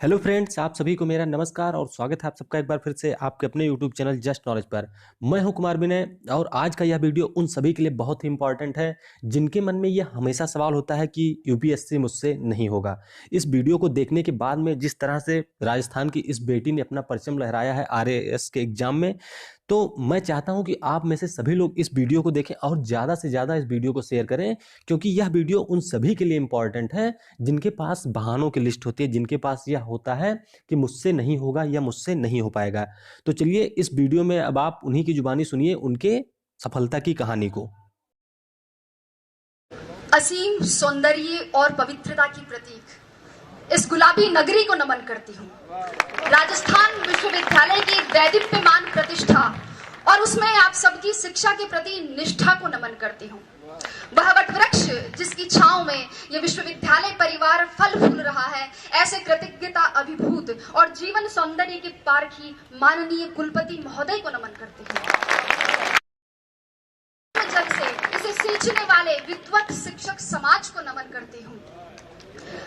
Hello friends, आप सभी को मेरा नमस्कार और स्वागत है आप सबका एक बार फिर से आपके अपने यूट्यूब चैनल जस्ट नॉलेज पर। मैं हूं कुमार विनय और आज का यह वीडियो उन सभी के लिए बहुत ही इंपॉर्टेंट है जिनके मन में यह हमेशा सवाल होता है कि यूपीएससी मुझसे नहीं होगा। इस वीडियो को देखने के बाद में जिस तरह से राजस्थान की इस बेटी ने अपना परचम लहराया है आरएएस के एग्जाम में, तो मैं चाहता हूं कि आप में से सभी लोग इस वीडियो को देखें और ज़्यादा से ज़्यादा इस वीडियो को शेयर करें, क्योंकि यह वीडियो उन सभी के लिए इंपॉर्टेंट है जिनके पास बहानों की लिस्ट होती है, जिनके पास यह होता है कि मुझसे नहीं होगा या मुझसे नहीं हो पाएगा। तो चलिए इस वीडियो में अब आप उन्हीं की जुबानी सुनिए उनके सफलता की कहानी को। असीम सौंदर्य और पवित्रता की प्रतीक इस गुलाबी नगरी को नमन करती हूँ। राजस्थान विश्वविद्यालय की दैदीप्यमान प्रतिष्ठा और उसमें आप सबकी शिक्षा के प्रति निष्ठा को नमन करती हूँ। वह वटवृक्ष जिसकी छांव में यह विश्वविद्यालय परिवार फल फूल रहा है, ऐसे कृतज्ञता अभिभूत और जीवन सौंदर्य के पारखी माननीय कुलपति महोदय को नमन करती हूँ। जल से इसे सींचने वाले विद्वत शिक्षक समाज को नमन करती हूँ।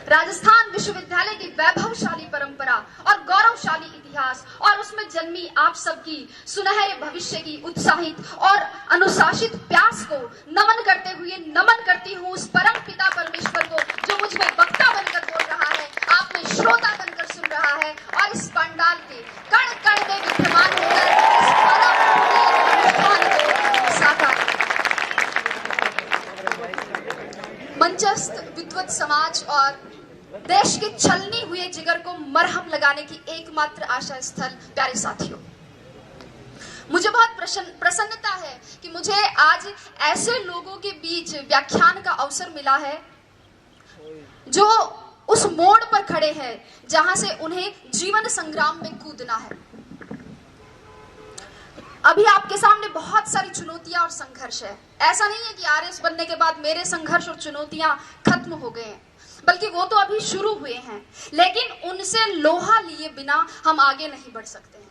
राजस्थान विश्वविद्यालय की वैभवशाली परंपरा और गौरवशाली इतिहास और उसमें जन्मी आप सबकी सुनहरे भविष्य की उत्साहित और अनुशासित प्यास को नमन करते हुए नमन करती हूँ उस परम पिता परमेश्वर को जो मुझ में वक्ता बनकर बोल रहा है, आप में श्रोता बनकर सुन रहा है और इस पंडाल के कण कण में विद्यमान होकर इस परम अनुष्ठान को साकार मंचस्थ विद्वत समाज और देश के छलनी हुए जिगर को मरहम लगाने की एकमात्र आशा स्थल प्यारे साथियों, मुझे बहुत प्रसन्नता है कि मुझे आज ऐसे लोगों के बीच व्याख्यान का अवसर मिला है जो उस मोड़ पर खड़े हैं जहां से उन्हें जीवन संग्राम में कूदना है। अभी आपके सामने बहुत सारी चुनौतियां और संघर्ष है। ऐसा नहीं है कि आरएस बनने के बाद मेरे संघर्ष और चुनौतियां खत्म हो गए हैं, बल्कि वो तो अभी शुरू हुए हैं, लेकिन उनसे लोहा लिए बिना हम आगे नहीं बढ़ सकते हैं।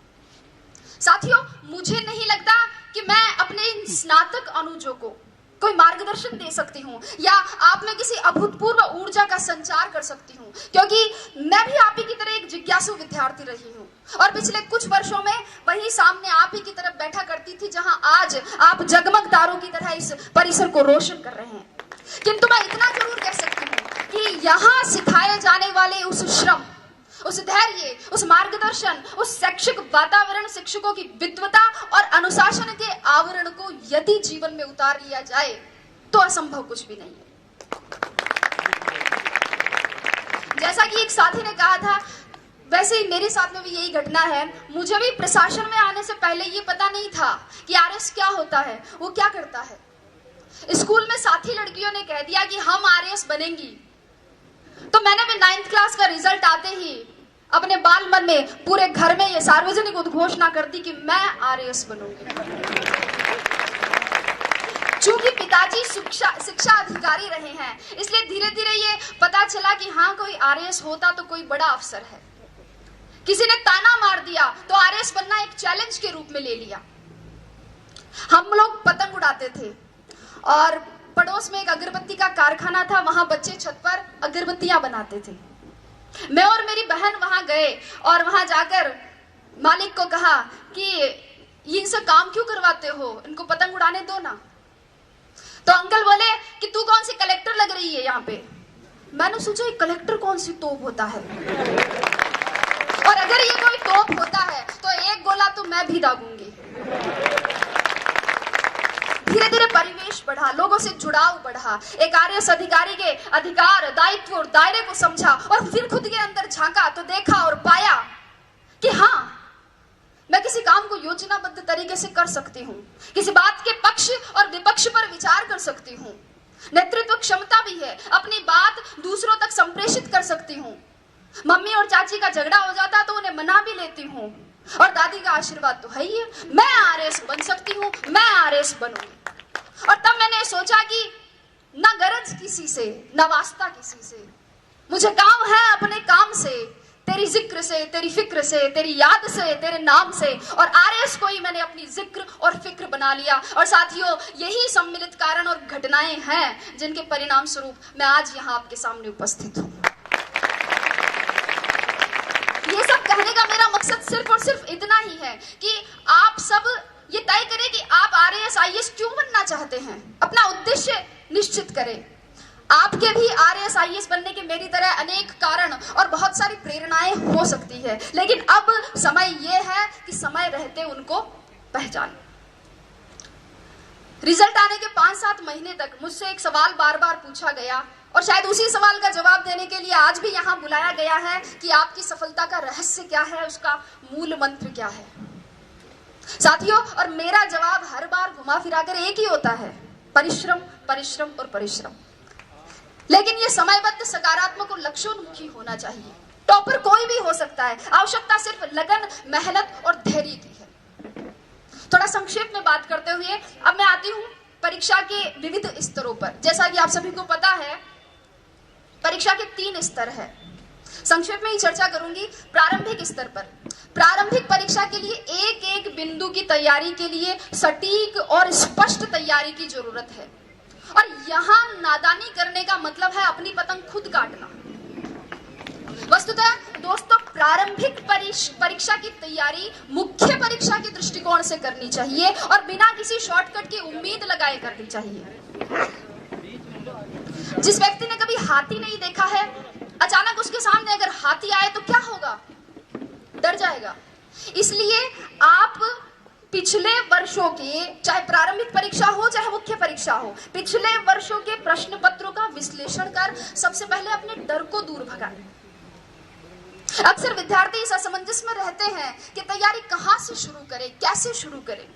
साथियों, मुझे नहीं लगता कि मैं अपने इन स्नातक अनुजों को कोई मार्गदर्शन दे सकती हूँ या आप में किसी अभूतपूर्व ऊर्जा का संचार कर सकती हूँ, क्योंकि मैं भी आप ही की तरह एक जिज्ञासु विद्यार्थी रही हूँ और पिछले कुछ वर्षों में वही सामने आप ही की तरफ बैठा करती थी जहां आज आप जगमग तारों की तरह इस परिसर को रोशन कर रहे हैं। किंतु मैं इतना जरूर कह सकती हूँ कि यहाँ सिखाए जाने वाले उस श्रम, उस धैर्य, उस मार्गदर्शन, उस शैक्षिक वातावरण, शिक्षकों की विद्वता और अनुशासन के आवरण को यदि जीवन में उतार लिया जाए तो असंभव कुछ भी नहीं है। जैसा कि एक साथी ने कहा था, वैसे ही मेरे साथ में भी यही घटना है। मुझे भी प्रशासन में आने से पहले ये पता नहीं था कि आरएस क्या होता है, वो क्या करता है। स्कूल में साथी लड़कियों ने कह दिया कि हम आरएस बनेंगी, तो मैंने भी 9th क्लास का रिजल्ट आते ही अपने बाल मन में पूरे घर में ये सार्वजनिक उद्घोषणा कर दी कि मैं आरएस बनूंगी। चूंकि पिताजी शिक्षा अधिकारी रहे हैं, इसलिए धीरे धीरे ये पता चला कि हाँ, कोई आरएस होता तो कोई बड़ा अफसर है। किसी ने ताना मार दिया तो आरएस बनना एक चैलेंज के रूप में ले लिया। हम लोग पतंग उड़ाते थे और पड़ोस में एक अगरबत्ती का कारखाना था, वहां बच्चे छत पर अगरबत्तियां बनाते थे। मैं और मेरी बहन वहां गए और वहां जाकर मालिक को कहा कि इनसे काम क्यों करवाते हो, इनको पतंग उड़ाने दो ना। तो अंकल बोले कि तू कौन सी कलेक्टर लग रही है यहाँ पे। मैंने सोचा कलेक्टर कौन सी तोप होता है, और अगर ये कोई तोप होता है तो एक गोला तो मैं भी दागूंगी। धीरे धीरे परिवेश बढ़ा, लोगों से जुड़ाव बढ़ा, एक आरएस अधिकारी के अधिकार, दायित्व और दायरे को समझा और फिर खुद के अंदर झांका तो देखा और पाया कि हाँ, मैं किसी काम को योजनाबद्ध तरीके से कर सकती हूँ, किसी बात के पक्ष और विपक्ष पर विचार कर सकती हूँ, नेतृत्व क्षमता भी है, अपनी बात दूसरों तक संप्रेषित कर सकती हूँ। मम्मी और चाची का झगड़ा हो जाता तो उन्हें मना भी लेती हूँ, और दादी का आशीर्वाद तो है ही है। मैं आरएस बन सकती हूँ, मैं आरएस बनूंगी। और तब मैंने सोचा कि न गरज किसी से, न वास्ता किसी से, मुझे काम है अपने काम से, तेरी जिक्र से, तेरी फिक्र से, तेरी याद से, तेरे नाम से। और आरएस को ही मैंने अपनी जिक्र और फिक्र बना लिया। और साथियों, यही सम्मिलित कारण और घटनाएं हैं जिनके परिणाम स्वरूप मैं आज यहाँ आपके सामने उपस्थित हूँ। सिर्फ और सिर्फ इतना ही है कि आप सब ये तय करें कि आप आरएएस आईएएस क्यों बनना चाहते हैं, अपना उद्देश्य निश्चित करें। आपके भी आरएएस आईएएस बनने के मेरी तरह अनेक कारण और बहुत सारी प्रेरणाएं हो सकती है, लेकिन अब समय यह है कि समय रहते उनको पहचान। रिजल्ट आने के 5-7 महीने तक मुझसे एक सवाल बार बार पूछा गया और शायद उसी सवाल का जवाब देने के लिए आज भी यहाँ बुलाया गया है कि आपकी सफलता का रहस्य क्या है, उसका मूल मंत्र क्या है। साथियों, और मेरा जवाब हर बार घुमा फिराकर एक ही होता है, परिश्रम, परिश्रम और परिश्रम। लेकिन ये समयबद्ध, सकारात्मक और लक्ष्योन्मुखी होना चाहिए। टॉपर कोई भी हो सकता है, आवश्यकता सिर्फ लगन, मेहनत और धैर्य की है। थोड़ा संक्षेप में बात करते हुए अब मैं आती हूँ परीक्षा के विविध स्तरों पर। जैसा कि आप सभी को पता है, परीक्षा के 3 स्तर है। संक्षेप में ही चर्चा करूंगी। प्रारंभिक स्तर पर, प्रारंभिक परीक्षा के लिए एक एक बिंदु की तैयारी के लिए सटीक और स्पष्ट तैयारी की जरूरत है। और यहाँ नादानी करने का मतलब है अपनी पतंग खुद काटना। वस्तुतः दोस्तों, प्रारंभिक परीक्षा की तैयारी मुख्य परीक्षा के दृष्टिकोण से करनी चाहिए और बिना किसी शॉर्टकट की उम्मीद लगाए करनी चाहिए। जिस व्यक्ति ने कभी हाथी नहीं देखा है, अचानक उसके सामने अगर हाथी आए तो क्या होगा? डर जाएगा। इसलिए आप पिछले वर्षों के, चाहे प्रारंभिक परीक्षा हो चाहे मुख्य परीक्षा हो, पिछले वर्षों के प्रश्न पत्रों का विश्लेषण कर सबसे पहले अपने डर को दूर भगाएं। अक्सर विद्यार्थी इस असमंजस में रहते हैं कि तैयारी कहां से शुरू करें, कैसे शुरू करें।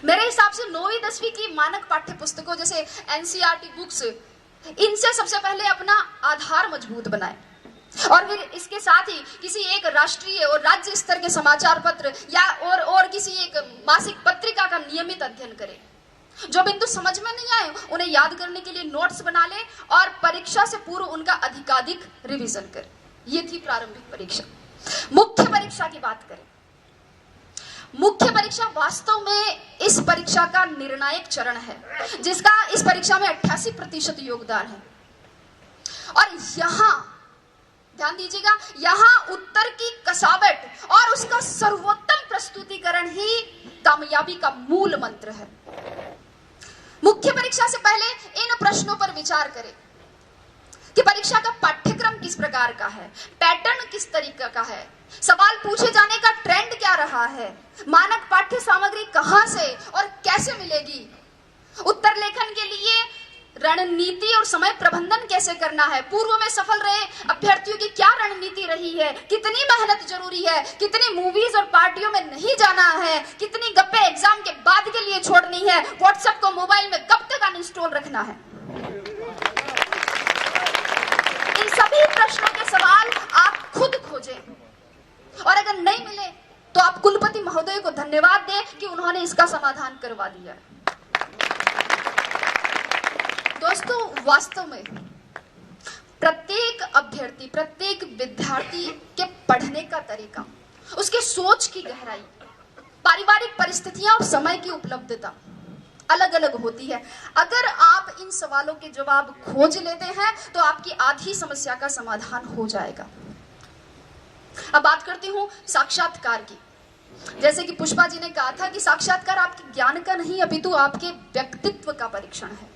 मेरे हिसाब से 9वीं 10वीं की मानक पाठ्य पुस्तकों जैसे एनसीईआरटी बुक्स, इनसे सबसे पहले अपना आधार मजबूत बनाएं और फिर इसके साथ ही किसी एक राष्ट्रीय और राज्य स्तर के समाचार पत्र या और किसी एक मासिक पत्रिका का नियमित अध्ययन करें। जो बिंदु समझ में नहीं आए उन्हें याद करने के लिए नोट्स बना लें और परीक्षा से पूर्व उनका अधिकाधिक रिवीजन करें। ये थी प्रारंभिक परीक्षा। मुख्य परीक्षा की बात करें। मुख्य परीक्षा वास्तव में इस परीक्षा का निर्णायक चरण है, जिसका इस परीक्षा में 88% योगदान है। और यहां ध्यान दीजिएगा, यहां उत्तर की कसावट और उसका सर्वोत्तम प्रस्तुतिकरण ही कामयाबी का मूल मंत्र है। मुख्य परीक्षा से पहले इन प्रश्नों पर विचार करें कि परीक्षा का पाठ्यक्रम किस प्रकार का है, पैटर्न किस तरीके का है, सवाल पूछे जाने का ट्रेंड क्या रहा है, मानक पाठ्य सामग्री कहां से और कैसे मिलेगी, उत्तर लेखन के लिए रणनीति और समय प्रबंधन कैसे करना है, पूर्व में सफल रहे अभ्यर्थियों की क्या रणनीति रही है, कितनी मेहनत जरूरी है, कितनी मूवीज और पार्टियों में नहीं जाना है, कितनी गप्पे एग्जाम के बाद के लिए छोड़नी है, व्हाट्सएप को मोबाइल में कब तक अनइंस्टॉल रखना है। इन सभी प्रश्नों के सवाल आप खुद खोजें और अगर नहीं मिले तो आप कुलपति महोदय को धन्यवाद दें कि उन्होंने इसका समाधान करवा दिया। दोस्तों, वास्तव में प्रत्येक अभ्यर्थी, प्रत्येक विद्यार्थी के पढ़ने का तरीका, उसके सोच की गहराई, पारिवारिक परिस्थितियां और समय की उपलब्धता अलग अलग होती है। अगर आप इन सवालों के जवाब खोज लेते हैं तो आपकी आधी समस्या का समाधान हो जाएगा। अब बात करती हूं साक्षात्कार की। जैसे कि पुष्पा जी ने कहा था कि साक्षात्कार आपके ज्ञान का नहीं अपितु आपके व्यक्तित्व का परीक्षण है।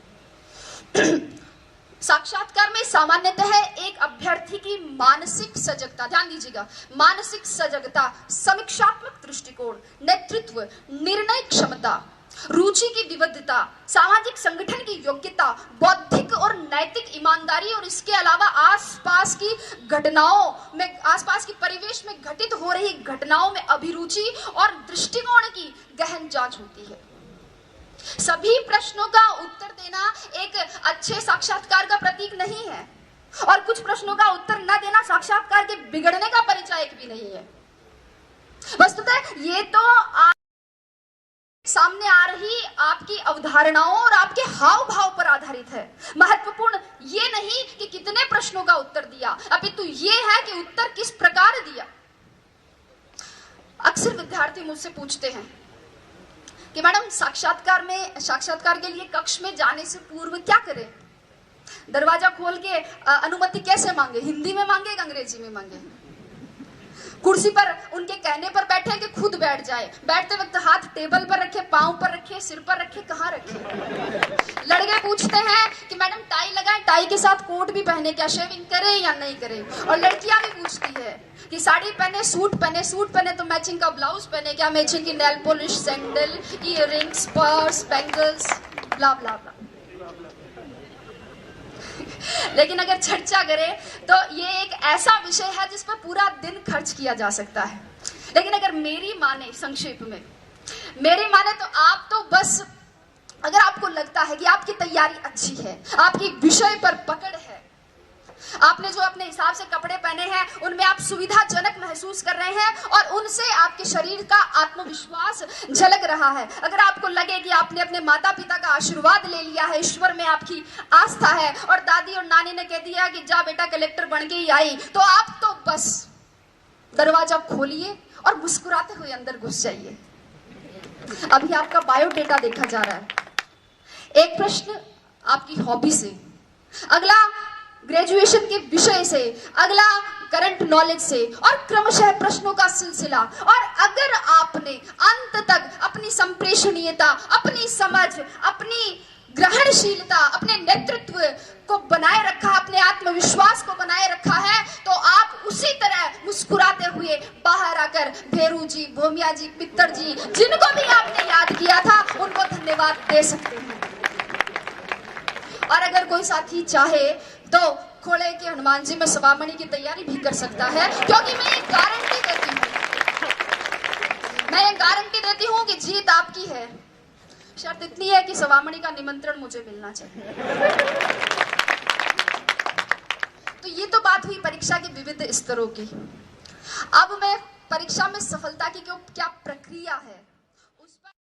साक्षात्कार में सामान्यतः एक अभ्यर्थी की मानसिक सजगता, ध्यान दीजिएगा, मानसिक सजगता, समीक्षात्मक दृष्टिकोण, नेतृत्व, निर्णय क्षमता, रुचि की विविधता, सामाजिक संगठन की योग्यता, बौद्धिक और नैतिक ईमानदारी और इसके अलावा आसपास की घटनाओं में, आसपास की परिवेश में घटित हो रही घटनाओं में अभिरुचि और दृष्टिकोण की गहन जांच होती है। सभी प्रश्नों का उत्तर देना एक अच्छे साक्षात्कार का प्रतीक नहीं है और कुछ प्रश्नों का उत्तर न देना साक्षात्कार के बिगड़ने का परिचायक भी नहीं है। वस्तुतः ये तो सामने आ रही आपकी अवधारणाओं और आपके हाव भाव पर आधारित है। महत्वपूर्ण ये नहीं कि कितने प्रश्नों का उत्तर दिया, अपितु ये है कि उत्तर किस प्रकार दिया। अक्सर विद्यार्थी मुझसे पूछते हैं कि मैडम साक्षात्कार के लिए कक्ष में जाने से पूर्व क्या करें, दरवाजा खोल के अनुमति कैसे मांगे, हिंदी में मांगे या अंग्रेजी में मांगे। कुर्सी पर उनके कहने पर बैठे कि खुद बैठ जाए, बैठते वक्त हाथ टेबल पर रखे, पांव पर रखे, सिर पर रखे, कहाँ रखे। लड़के पूछते हैं कि मैडम टाई लगाएं, टाई के साथ कोट भी पहने, क्या शेविंग करें या नहीं करें। और लड़कियां भी पूछती है कि साड़ी पहने, सूट पहने, सूट पहने तो मैचिंग का ब्लाउज पहने, क्या मैचिंग की nail polish, sandal, earrings, purse, bangles, blah blah blah. लेकिन अगर चर्चा करें तो ये एक ऐसा विषय है जिस पर पूरा दिन खर्च किया जा सकता है। लेकिन अगर मेरी माने, संक्षेप में मेरी माने, तो आप तो बस, अगर आपको लगता है कि आपकी तैयारी अच्छी है, आपकी विषय पर पकड़ है, आपने जो अपने हिसाब से कपड़े पहने हैं उनमें आप सुविधाजनक महसूस कर रहे हैं और उनसे आपके शरीर का आत्मविश्वास झलक रहा है, अगर आपको लगे कि आपने अपने माता पिता का आशीर्वाद ले लिया है, ईश्वर में आपकी आस्था है और दादी और नानी ने कह दिया कि जा बेटा कलेक्टर बन के ही आई, तो आप तो बस दरवाजा खोलिए और मुस्कुराते हुए अंदर घुस जाइए। अभी आपका बायोडेटा देखा जा रहा है। एक प्रश्न आपकी हॉबी से, अगला ग्रेजुएशन के विषय से, अगला करंट नॉलेज से और क्रमशः प्रश्नों का सिलसिला। और अगर आपने अंत तक अपनी संप्रेषणीयता, अपनी समझ, अपनी ग्रहणशीलता, अपने नेतृत्व को बनाए रखा, अपने आत्मविश्वास को बनाए रखा है, तो आप उसी तरह मुस्कुराते हुए बाहर आकर भेरू जी, भोमिया जी, पित्तर जी, जिनको भी आपने याद किया था, उनको धन्यवाद दे सकते हैं। और अगर कोई साथी चाहे तो खोले के हनुमान जी में सवामणि की तैयारी भी कर सकता है, क्योंकि मैं ये गारंटी देती हूँ कि जीत आपकी है। शर्त इतनी है कि सवामणि का निमंत्रण मुझे मिलना चाहिए। तो ये तो बात हुई परीक्षा के विविध स्तरों की। अब मैं परीक्षा में सफलता की क्या प्रक्रिया है